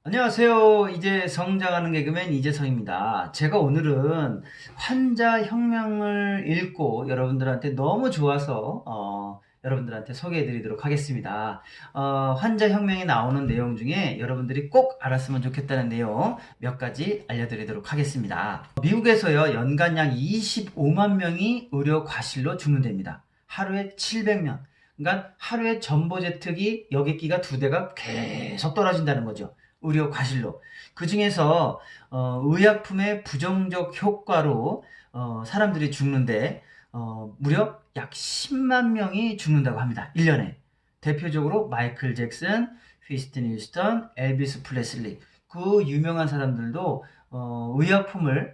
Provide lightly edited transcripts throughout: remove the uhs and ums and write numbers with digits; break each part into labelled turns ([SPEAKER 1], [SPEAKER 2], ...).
[SPEAKER 1] 안녕하세요. 이제 성장하는 개그맨 이재성입니다. 제가 오늘은 환자혁명을 읽고 여러분들한테 너무 좋아서 여러분들한테 소개해 드리도록 하겠습니다. 환자혁명에 나오는 내용 중에 여러분들이 꼭 알았으면 좋겠다는 내용 몇 가지 알려드리도록 하겠습니다. 미국에서요, 연간 약 25만 명이 의료 과실로 죽는답니다. 하루에 700명. 그러니까 하루에 전보제특이 여객기가 2대가 계속 떨어진다는 거죠. 의료 과실로. 그 중에서 의약품의 부정적 효과로 사람들이 죽는데 무려 약 10만 명이 죽는다고 합니다. 1년에. 대표적으로 마이클 잭슨, 휘스튼 휴스턴, 엘비스 프레슬리. 그 유명한 사람들도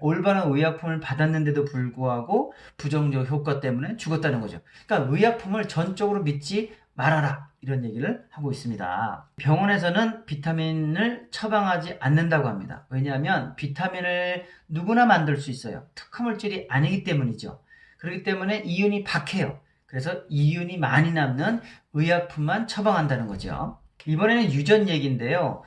[SPEAKER 1] 올바른 의약품을 받았는데도 불구하고 부정적 효과 때문에 죽었다는 거죠. 그러니까 의약품을 전적으로 믿지 말아라, 이런 얘기를 하고 있습니다. 병원에서는 비타민을 처방하지 않는다고 합니다. 왜냐하면 비타민을 누구나 만들 수 있어요. 특허물질이 아니기 때문이죠. 그렇기 때문에 이윤이 박해요. 그래서 이윤이 많이 남는 의약품만 처방한다는 거죠. 이번에는 유전 얘기인데요.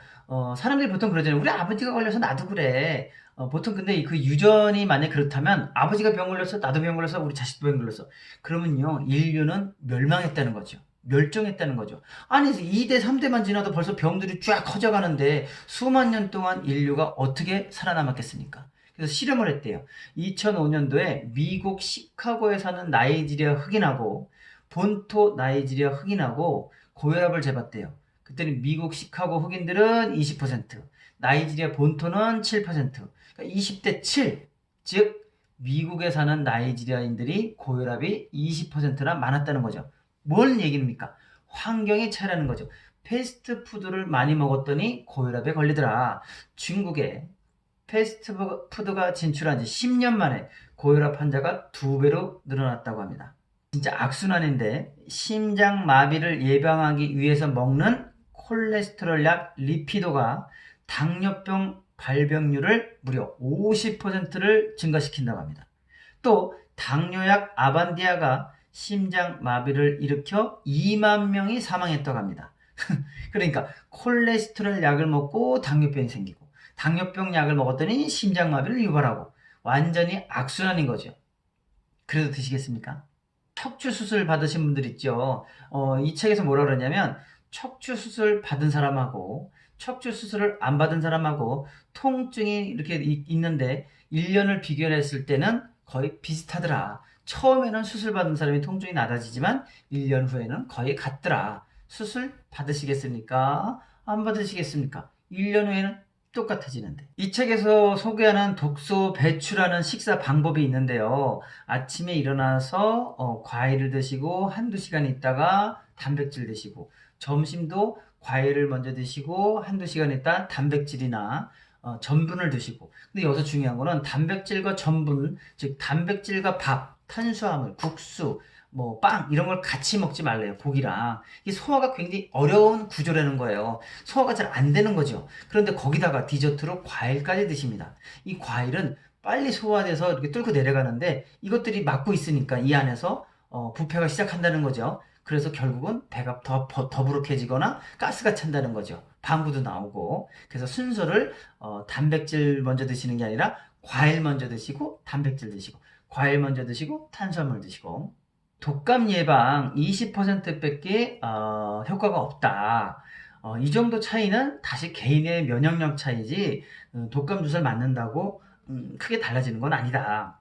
[SPEAKER 1] 사람들이 보통 그러잖아요. 우리 아버지가 걸려서 나도 그래. 보통 근데 그 유전이 만약 그렇다면 아버지가 병 걸려서 나도 병 걸려서 우리 자식도 병 걸려서 그러면요, 인류는 멸망했다는 거죠. 멸종했다는 거죠. 아니, 2대, 3대만 지나도 벌써 병들이 쫙 커져가는데 수만 년 동안 인류가 어떻게 살아남았겠습니까? 그래서 실험을 했대요. 2005년도에 미국 시카고에 사는 나이지리아 흑인하고 본토 나이지리아 흑인하고 고혈압을 재봤대요. 그때는 미국 시카고 흑인들은 20%, 나이지리아 본토는 7%, 그러니까 20대 7, 즉 미국에 사는 나이지리아인들이 고혈압이 20%나 많았다는 거죠. 뭔 얘기입니까? 환경의 차이라는 거죠. 패스트푸드를 많이 먹었더니 고혈압에 걸리더라. 중국에 패스트푸드가 진출한 지 10년 만에 고혈압 환자가 2배로 늘어났다고 합니다. 진짜 악순환인데, 심장마비를 예방하기 위해서 먹는 콜레스테롤 약 리피도가 당뇨병 발병률을 무려 50%를 증가시킨다고 합니다. 또 당뇨약 아반디아가 심장마비를 일으켜 2만 명이 사망했다고 합니다. 그러니까 콜레스테롤 약을 먹고 당뇨병이 생기고, 당뇨병 약을 먹었더니 심장마비를 유발하고, 완전히 악순환인 거죠. 그래도 드시겠습니까? 척추 수술 받으신 분들 있죠. 이 책에서 뭐라 그러냐면, 척추 수술 받은 사람하고 척추 수술을 안 받은 사람하고 통증이 이렇게 있는데 1년을 비교했을 때는 거의 비슷하더라. 처음에는 수술 받은 사람이 통증이 낮아지지만 1년 후에는 거의 같더라. 수술 받으시겠습니까? 안 받으시겠습니까? 1년 후에는 똑같아지는데. 이 책에서 소개하는 독소 배출하는 식사 방법이 있는데요. 아침에 일어나서 과일을 드시고 한두 시간 있다가 단백질 드시고, 점심도 과일을 먼저 드시고 한두 시간 있다 단백질이나 전분을 드시고. 근데 여기서 중요한 거는 단백질과 전분, 즉 단백질과 밥, 탄수화물, 국수, 뭐 빵 이런 걸 같이 먹지 말래요. 고기랑. 이 소화가 굉장히 어려운 구조라는 거예요. 소화가 잘 안 되는 거죠. 그런데 거기다가 디저트로 과일까지 드십니다. 이 과일은 빨리 소화돼서 이렇게 뚫고 내려가는데 이것들이 막고 있으니까 이 안에서 부패가 시작한다는 거죠. 그래서 결국은 배가 더부룩해지거나 가스가 찬다는 거죠. 방구도 나오고. 그래서 순서를 단백질 먼저 드시는 게 아니라 과일 먼저 드시고 단백질 드시고, 과일 먼저 드시고 탄수화물 드시고. 독감 예방 20%밖에 효과가 없다. 이 정도 차이는 다시 개인의 면역력 차이지, 독감 주사를 맞는다고 크게 달라지는 건 아니다.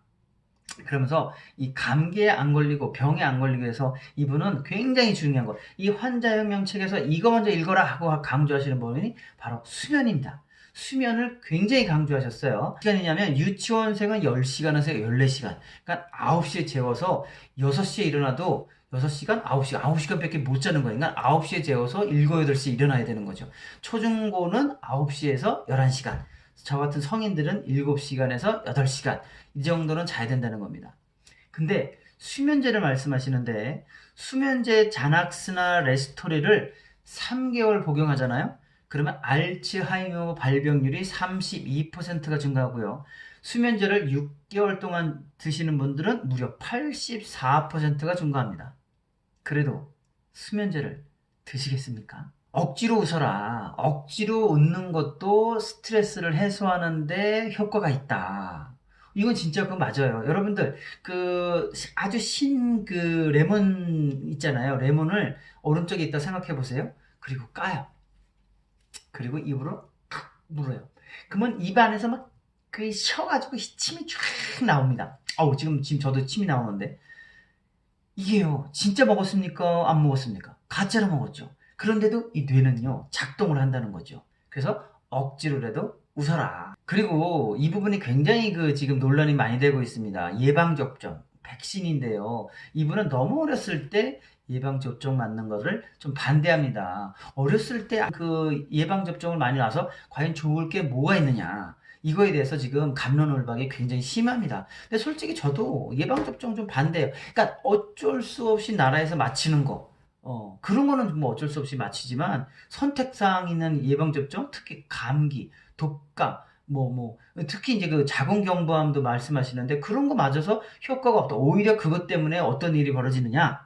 [SPEAKER 1] 그러면서 이 감기에 안 걸리고 병에 안 걸리기 위해서 이분은 굉장히 중요한 거, 이 환자혁명 책에서 이거 먼저 읽어라 하고 강조하시는 부분이 바로 수면입니다. 수면을 굉장히 강조하셨어요. 시간이냐면 유치원생은 10시간에서 14시간. 그러니까 9시에 재워서 6시에 일어나도 6시간, 9시간, 9시간밖에 못 자는 거예요. 그러니까 9시에 재워서 7, 8시에 일어나야 되는 거죠. 초중고는 9시에서 11시간. 저 같은 성인들은 7시간에서 8시간. 이 정도는 자야 된다는 겁니다. 근데 수면제를 말씀하시는데, 수면제 자낙스나 레스토리를 3개월 복용하잖아요. 그러면 알츠하이머 발병률이 32%가 증가하고요. 수면제를 6개월 동안 드시는 분들은 무려 84%가 증가합니다. 그래도 수면제를 드시겠습니까? 억지로 웃어라. 억지로 웃는 것도 스트레스를 해소하는데 효과가 있다. 이건 진짜 그거 맞아요. 여러분들, 아주 레몬 있잖아요. 레몬을 오른쪽에 있다 생각해 보세요. 그리고 까요. 그리고 입으로 탁 물어요. 그러면 입 안에서 막 쉬어가지고 침이 쫙 나옵니다. 지금 저도 침이 나오는데. 이게요, 진짜 먹었습니까? 안 먹었습니까? 가짜로 먹었죠. 그런데도 이 뇌는요, 작동을 한다는 거죠. 그래서 억지로라도 웃어라. 그리고 이 부분이 굉장히 지금 논란이 많이 되고 있습니다. 예방접종, 백신인데요. 이분은 너무 어렸을 때 예방접종 맞는 것을 좀 반대합니다. 어렸을 때 예방접종을 많이 놔서 과연 좋을 게 뭐가 있느냐. 이거에 대해서 지금 갑론을박이 굉장히 심합니다. 근데 솔직히 저도 예방접종 좀 반대예요. 그러니까 어쩔 수 없이 나라에서 맞히는 거. 그런 거는 뭐 어쩔 수 없이 맞히지만 선택사항 있는 예방접종, 특히 감기, 독감, 특히 이제 자궁경부암도 말씀하시는데 그런 거 맞아서 효과가 없다. 오히려 그것 때문에 어떤 일이 벌어지느냐?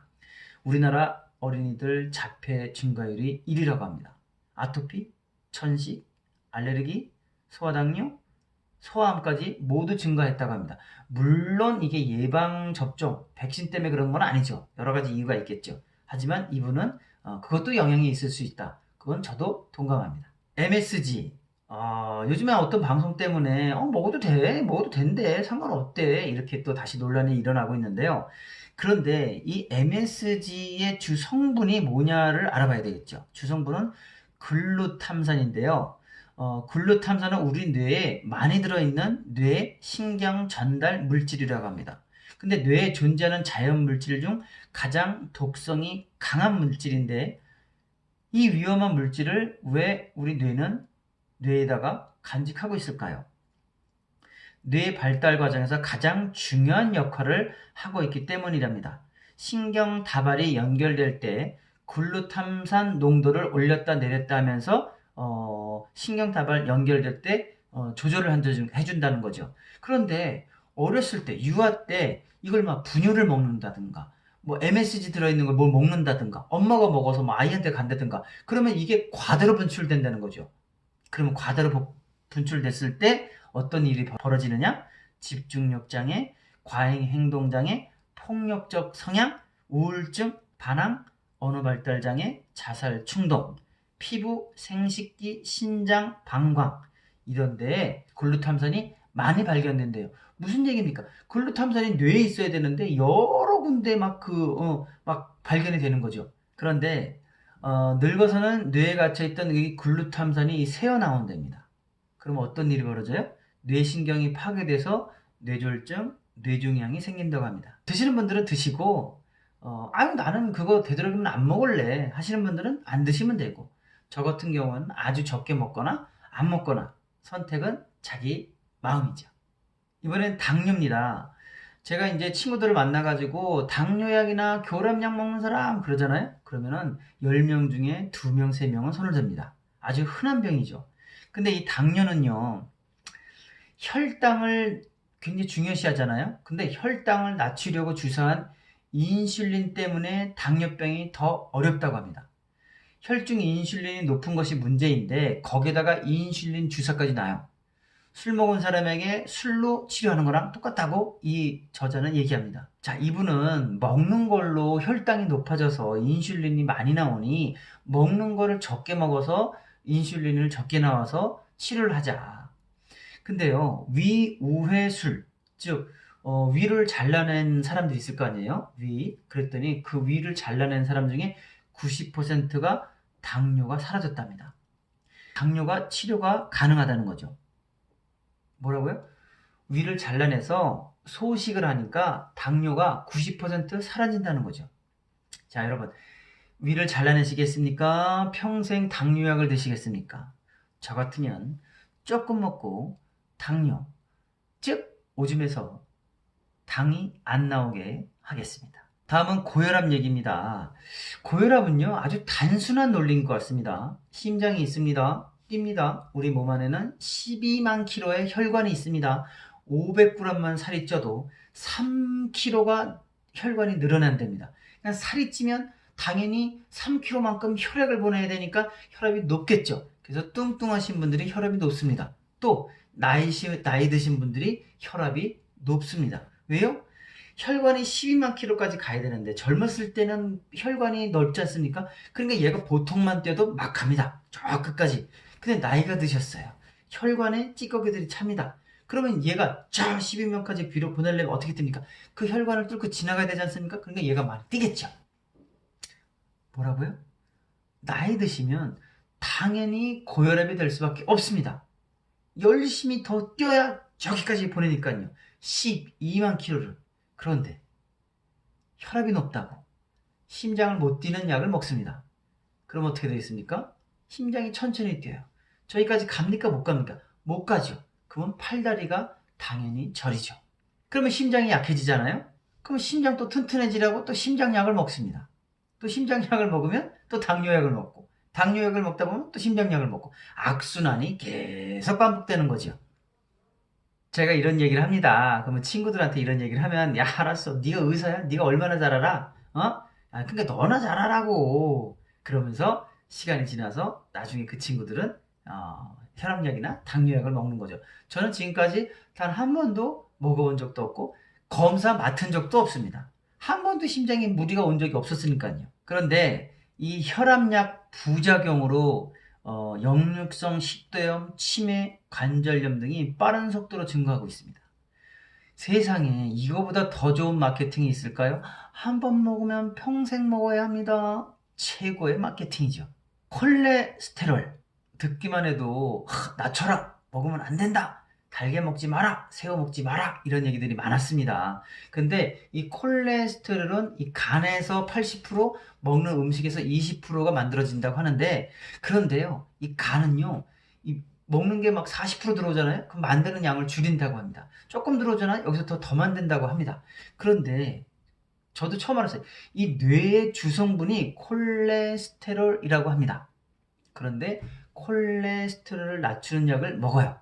[SPEAKER 1] 우리나라 어린이들 자폐 증가율이 1위라고 합니다. 아토피, 천식, 알레르기, 소아당뇨, 소아암까지 모두 증가했다고 합니다. 물론 이게 예방접종, 백신 때문에 그런 건 아니죠. 여러 가지 이유가 있겠죠. 하지만 이분은 그것도 영향이 있을 수 있다. 그건 저도 동감합니다. MSG, 요즘에 어떤 방송 때문에 먹어도 돼, 먹어도 된대, 상관없대 이렇게 또 다시 논란이 일어나고 있는데요. 그런데 이 MSG의 주 성분이 뭐냐를 알아봐야 되겠죠. 주 성분은 글루탐산인데요. 글루탐산은 우리 뇌에 많이 들어있는 뇌 신경 전달 물질이라고 합니다. 근데 뇌에 존재하는 자연 물질 중 가장 독성이 강한 물질인데 이 위험한 물질을 왜 우리 뇌에다가 간직하고 있을까요? 뇌 발달 과정에서 가장 중요한 역할을 하고 있기 때문이랍니다. 신경 다발이 연결될 때 글루탐산 농도를 올렸다 내렸다 하면서 신경 다발 연결될 때 조절을 해준다는 거죠. 그런데 어렸을 때, 유아 때 이걸 막 분유를 먹는다든가 MSG 들어있는 걸 뭘 먹는다든가 엄마가 먹어서 아이한테 간다든가 그러면 이게 과다로 분출된다는 거죠. 그러면 과다로 분출됐을 때 어떤 일이 벌어지느냐? 집중력 장애, 과잉 행동 장애, 폭력적 성향, 우울증, 반항, 언어 발달 장애, 자살 충동, 피부, 생식기, 신장, 방광 이런 데에 글루탐산이 많이 발견된대요. 무슨 얘기입니까? 글루탐산이 뇌에 있어야 되는데 여러 군데 막 발견이 되는 거죠. 그런데 늙어서는 뇌에 갇혀있던 이 글루탐산이 새어나온답니다. 그럼 어떤 일이 벌어져요? 뇌신경이 파괴돼서 뇌졸중, 뇌종양이 생긴다고 합니다. 드시는 분들은 드시고 나는 그거 되도록이면 안 먹을래 하시는 분들은 안 드시면 되고 저 같은 경우는 아주 적게 먹거나 안 먹거나 선택은 자기 마음이죠. 이번엔 당뇨입니다. 제가 이제 친구들을 만나가지고 당뇨약이나 교감약 먹는 사람 그러잖아요. 그러면은 10명 중에 2명, 3명은 손을 듭니다. 아주 흔한 병이죠. 근데 이 당뇨는요, 혈당을 굉장히 중요시 하잖아요. 근데 혈당을 낮추려고 주사한 인슐린 때문에 당뇨병이 더 어렵다고 합니다. 혈중 인슐린이 높은 것이 문제인데 거기에다가 인슐린 주사까지 놔요. 술 먹은 사람에게 술로 치료하는 거랑 똑같다고 이 저자는 얘기합니다. 자, 이분은 먹는 걸로 혈당이 높아져서 인슐린이 많이 나오니 먹는 거를 적게 먹어서 인슐린을 적게 나와서 치료를 하자. 근데요, 위우회술, 즉 위를 잘라낸 사람들이 있을 거 아니에요? 그랬더니 그 위를 잘라낸 사람 중에 90%가 당뇨가 사라졌답니다. 당뇨가 치료가 가능하다는 거죠. 뭐라고요? 위를 잘라내서 소식을 하니까 당뇨가 90% 사라진다는 거죠. 자, 여러분, 위를 잘라내시겠습니까? 평생 당뇨약을 드시겠습니까? 저 같으면 조금 먹고 당뇨, 즉 오줌에서 당이 안 나오게 하겠습니다. 다음은 고혈압 얘기입니다. 고혈압은요, 아주 단순한 논리인 것 같습니다. 심장이 있습니다. 뜁니다. 우리 몸 안에는 12만 킬로의 혈관이 있습니다. 500g만 살이 쪄도 3kg가 혈관이 늘어난답니다. 그러니까 살이 찌면 당연히 3kg만큼 혈액을 보내야 되니까 혈압이 높겠죠. 그래서 뚱뚱하신 분들이 혈압이 높습니다. 또 나이 드신 분들이 혈압이 높습니다. 왜요? 혈관이 12만 킬로까지 가야 되는데 젊었을 때는 혈관이 넓지 않습니까? 그러니까 얘가 보통만 뛰어도 막 갑니다. 저 끝까지. 근데 나이가 드셨어요. 혈관에 찌꺼기들이 찹니다. 그러면 얘가 저 12명까지 뒤로 보내려면 어떻게 됩니까? 그 혈관을 뚫고 지나가야 되지 않습니까? 그러니까 얘가 많이 뛰겠죠. 뭐라고요? 나이 드시면 당연히 고혈압이 될 수밖에 없습니다. 열심히 더 뛰어야 저기까지 보내니까요. 12만 킬로를. 그런데 혈압이 높다고 심장을 못 뛰는 약을 먹습니다. 그럼 어떻게 되겠습니까? 심장이 천천히 뛰어요. 저기까지 갑니까? 못 갑니까? 못 가죠. 그러면 팔다리가 당연히 저리죠. 그러면 심장이 약해지잖아요? 그럼 심장 또 튼튼해지라고 또 심장약을 먹습니다. 또 심장약을 먹으면 또 당뇨약을 먹고, 당뇨약을 먹다 보면 또 심장약을 먹고, 악순환이 계속 반복되는 거죠. 제가 이런 얘기를 합니다. 그러면 친구들한테 이런 얘기를 하면, 야, 알았어. 네가 의사야? 네가 얼마나 잘 알아? 그러니까 너나 잘 알아라고. 그러면서 시간이 지나서 나중에 그 친구들은 혈압약이나 당뇨약을 먹는 거죠. 저는 지금까지 단 한 번도 먹어본 적도 없고 검사 맡은 적도 없습니다. 한 번도 심장에 무리가 온 적이 없었으니까요. 그런데 이 혈압약 부작용으로 역류성 식도염, 치매, 관절염 등이 빠른 속도로 증가하고 있습니다. 세상에 이거보다 더 좋은 마케팅이 있을까요? 한 번 먹으면 평생 먹어야 합니다. 최고의 마케팅이죠. 콜레스테롤 듣기만 해도 낮춰라, 먹으면 안 된다, 달걀 먹지 마라, 새우 먹지 마라, 이런 얘기들이 많았습니다. 근데 이 콜레스테롤은 이 간에서 80%, 먹는 음식에서 20%가 만들어진다고 하는데, 그런데요, 이 간은요, 이 먹는 게 막 40% 들어오잖아요. 그럼 만드는 양을 줄인다고 합니다. 조금 들어오잖아요. 여기서 더 만든다고 합니다. 그런데 저도 처음 알았어요. 이 뇌의 주성분이 콜레스테롤이라고 합니다. 그런데 콜레스테롤을 낮추는 약을 먹어요.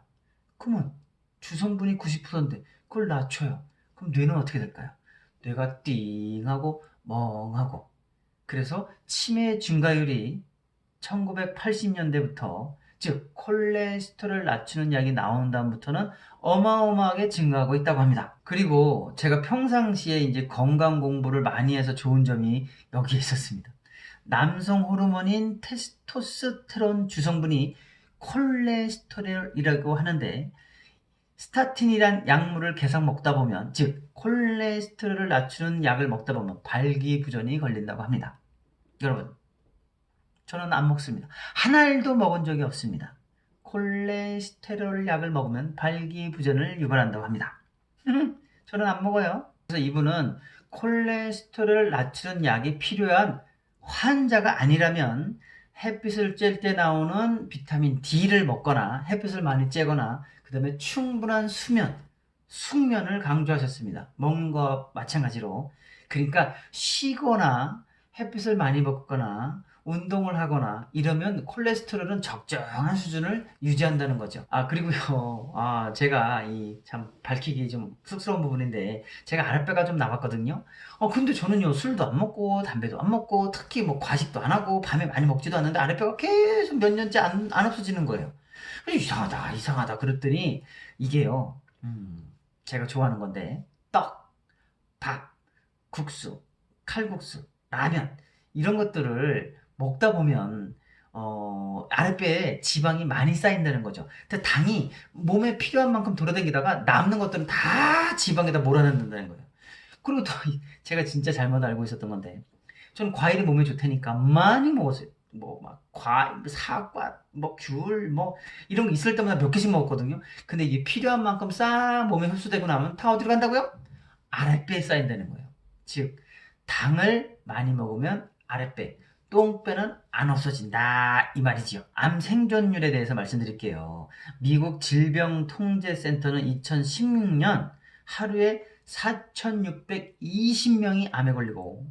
[SPEAKER 1] 그러면 주성분이 90%인데 그걸 낮춰요. 그럼 뇌는 어떻게 될까요? 뇌가 띵하고 멍하고. 그래서 치매 증가율이 1980년대부터, 즉 콜레스테롤을 낮추는 약이 나온 다음부터는 어마어마하게 증가하고 있다고 합니다. 그리고 제가 평상시에 이제 건강 공부를 많이 해서 좋은 점이 여기에 있었습니다. 남성 호르몬인 테스토스테론 주성분이 콜레스테롤이라고 하는데, 스타틴이란 약물을 계속 먹다 보면, 즉 콜레스테롤을 낮추는 약을 먹다 보면 발기부전이 걸린다고 합니다. 여러분, 저는 안 먹습니다. 한 알도 먹은 적이 없습니다. 콜레스테롤 약을 먹으면 발기부전을 유발한다고 합니다. 저는 안 먹어요. 그래서 이분은 콜레스테롤을 낮추는 약이 필요한 환자가 아니라면 햇빛을 쬐일 때 나오는 비타민 D를 먹거나 햇빛을 많이 쬐거나 그 다음에 충분한 수면, 숙면을 강조하셨습니다. 먹는 거와 마찬가지로. 그러니까 쉬거나 햇빛을 많이 먹거나 운동을 하거나 이러면 콜레스테롤은 적정한 수준을 유지한다는 거죠. 그리고요, 제가 참 밝히기 좀 쑥스러운 부분인데, 제가 아랫배가 좀 나왔거든요. 근데 저는요, 술도 안 먹고, 담배도 안 먹고, 특히 뭐 과식도 안 하고, 밤에 많이 먹지도 않는데, 아랫배가 계속 몇 년째 안 없어지는 거예요. 그래서 이상하다. 그랬더니, 이게요, 제가 좋아하는 건데, 떡, 밥, 국수, 칼국수, 라면, 이런 것들을 먹다 보면 아랫배에 지방이 많이 쌓인다는 거죠. 근데 당이 몸에 필요한 만큼 돌아다니다가 남는 것들은 다 지방에다 몰아넣는다는 거예요. 그리고 또 제가 진짜 잘못 알고 있었던 건데, 저는 과일이 몸에 좋다니까 많이 먹었어요. 뭐 막 사과, 뭐 귤, 뭐 이런 거 있을 때마다 몇 개씩 먹었거든요. 근데 이게 필요한 만큼 싹 몸에 흡수되고 나면 다 어디로 간다고요? 아랫배에 쌓인다는 거예요. 즉 당을 많이 먹으면 아랫배, 똥배는 안 없어진다, 이 말이지요. 암 생존율에 대해서 말씀드릴게요. 미국 질병통제센터는 2016년 하루에 4,620명이 암에 걸리고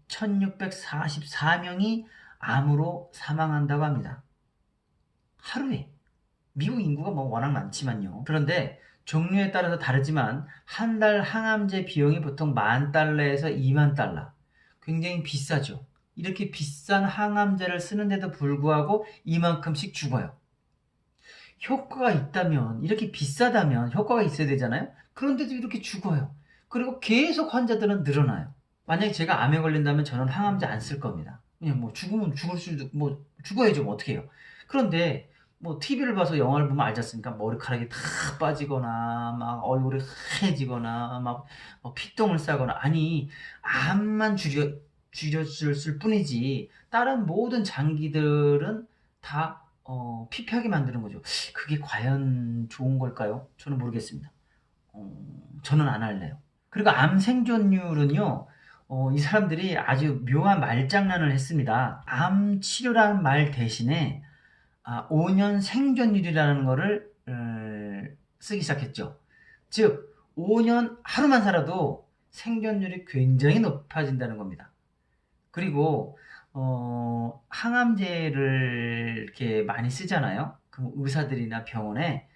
[SPEAKER 1] 1,644명이 암으로 사망한다고 합니다. 하루에. 미국 인구가 뭐 워낙 많지만요. 그런데 종류에 따라서 다르지만 한 달 항암제 비용이 보통 $10,000에서 $20,000. 굉장히 비싸죠. 이렇게 비싼 항암제를 쓰는데도 불구하고 이만큼씩 죽어요. 효과가 있다면, 이렇게 비싸다면 효과가 있어야 되잖아요. 그런데도 이렇게 죽어요. 그리고 계속 환자들은 늘어나요. 만약에 제가 암에 걸린다면 저는 항암제 안 쓸 겁니다. 그냥 뭐 죽으면 죽을 수도, 뭐 죽어야죠. 뭐 어떻게 해요. 그런데 뭐 TV를 봐서 영화를 보면 알지 않습니까? 머리카락이 다 빠지거나 막 얼굴이 하얘지거나 막 피똥을 싸거나, 아니 암만 줄였을 뿐이지 다른 모든 장기들은 다 피폐하게 만드는 거죠. 그게 과연 좋은 걸까요? 저는 모르겠습니다. 저는 안 할래요. 그리고 암 생존율은요, 이 사람들이 아주 묘한 말장난을 했습니다. 암 치료라는 말 대신에 5년 생존율이라는 거를 쓰기 시작했죠. 즉, 5년 하루만 살아도 생존율이 굉장히 높아진다는 겁니다. 그리고 항암제를 이렇게 많이 쓰잖아요. 그럼 의사들이나 병원에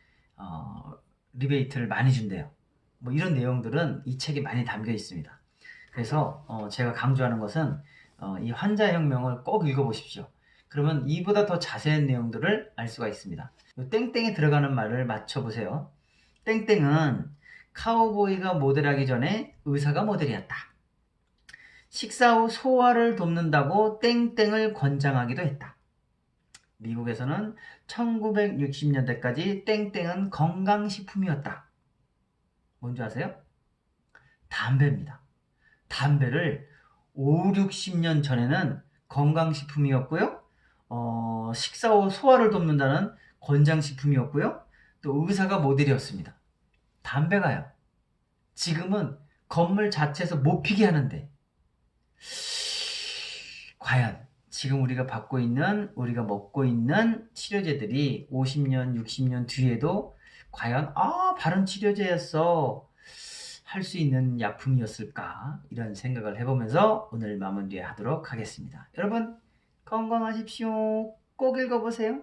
[SPEAKER 1] 리베이트를 많이 준대요. 뭐 이런 내용들은 이 책에 많이 담겨 있습니다. 그래서 제가 강조하는 것은 이 환자혁명을 꼭 읽어보십시오. 그러면 이보다 더 자세한 내용들을 알 수가 있습니다. 땡땡에 들어가는 말을 맞춰보세요. 땡땡은 카우보이가 모델하기 전에 의사가 모델이었다. 식사 후 소화를 돕는다고 땡땡을 권장하기도 했다. 미국에서는 1960년대까지 땡땡은 건강식품이었다. 뭔지 아세요? 담배입니다. 담배를 5, 60년 전에는 건강식품이었고요. 식사 후 소화를 돕는다는 권장식품이었고요. 또 의사가 모델이었습니다. 담배가요. 지금은 건물 자체에서 못 피게 하는데, 과연 지금 우리가 먹고 있는 치료제들이 50년, 60년 뒤에도 과연 바른 치료제였어 할 수 있는 약품이었을까, 이런 생각을 해보면서 오늘 마무리하도록 하겠습니다. 여러분 건강하십시오. 꼭 읽어보세요.